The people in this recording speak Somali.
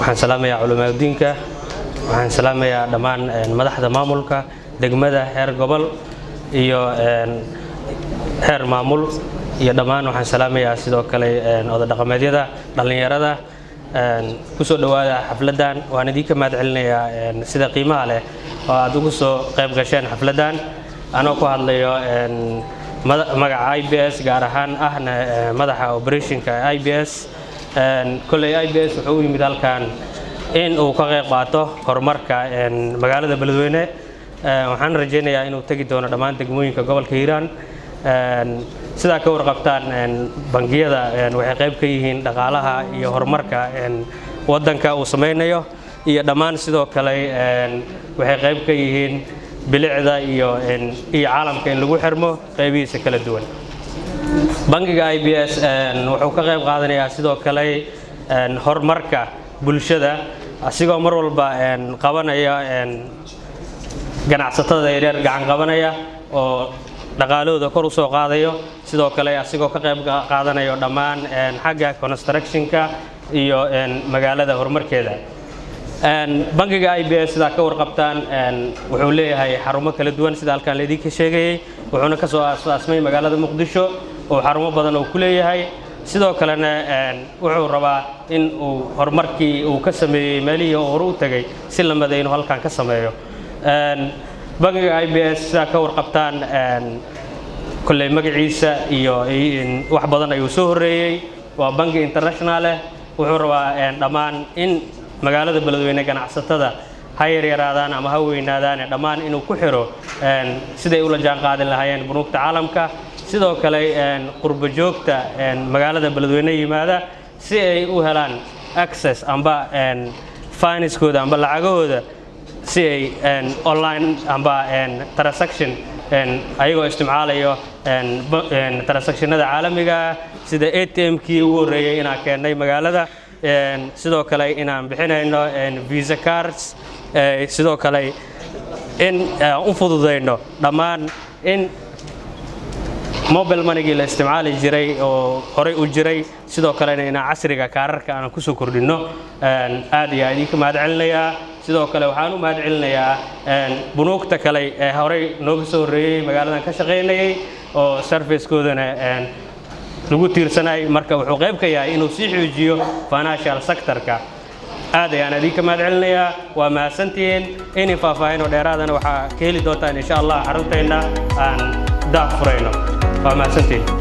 waxaan salaamayaa culimadiinka waxaan salaamayaa dhammaan madaxda maamulka degmada heer gobol iyo heer maamul iyo dhammaan waxaan salaamayaa sidoo kale oda dhaqameedyada dhalinyarada ku soo dhawaada xafladan waan idinka mahadcelinayaa sida qiimaha leh oo aad ugu soo qayb gasheen xafladan anoo ku hadlayo magaca IBS gaar ahaan ahna madaxa operationka IBS kulay IBS wuxuu yimid halkan in uu ka qayb qaato horumarka magaalada Beledweyne waxaan rajaynayaa inuu tagi doono dhammaan degmooyinka gobolka Hiiraan sida ka warqabtaan bangiyada waxay qayb ka yihiin dhaqaalaha iyo horumarka wadanka uu sameeyo iyo dhammaan sidoo kale waxay qayb ka yihiin bilicda iyo caalamka in lagu xirmo qaybihiisa kala duwan bangiga IBS wuxuu ka qayb qaadanayaa sidoo kale horumarka bulshada asigoo mar walba qabanaya ganacsatada yaryar gacan qabanaya oo dhaqaalooda kor u soo qaadayo sidoo kale asigoo ka qayb qaadanayo dhammaan xagga constructionka iyo magaalada horumarkeeda bangiga IBS sida ka warqabtaan wuxuu leeyahay xarumo kala duwan sida halkan leedii sheegay wuxuuna ka soo aasmay magaalada Muqdisho oo xarumo badan oo ku leeyahay sidoo kalena wuxuu rabaa in uu horumarkii uu ka sameeyay meelihii hore u tagay si la madeeyo halkan ka sameeyo bangiga IBS sida ka warqabtaan kulay magaciisa iyo wax badan ayuu soo horeeyay waa bangi international wuxuu rabaa dhammaan in magaalada Beledweyne ganacsatada hayr yaraadaan ama ha weynaadaan dhammaan inuu ku xiro siday ula jaan qaadin lahaayeen bunuugta caalamka sidoo kale qurbo joogta magaalada Beledweyne yimaada si ay u helaan access amba finance-kooda amba lacagahooda si ay online amba transaction ayagoo isticmaalayo transactionada caalamiga sida ATM-kii ugu horeeyay inaan keenay magaalada sidoo kale inaan bixinayno visa cards sidoo kale in u fududeyno dhammaan in mobile money la isticmaali jiray oo hore u jiray sidoo kale in casriga kaararka aan ku soo kordhino aad iyo aad ka mahadcelinayaa sidoo kale waxaan u mahadcelinayaa bunuugta kale ee hore nooga soo horeeyay magaaladan ka shaqeynayay oo service-koodana lagu tiirsanay marka wuxuu qayb ka yahay inuu sii xoojiyo financial sector-ka aad ayaan idinka mahadcelinayaa waa mahadsantihiin in faahfaahin oo dheeraadana waxa ka heli doontaan insha Allah xarunteena aan daafurayno waa mahadsantihiin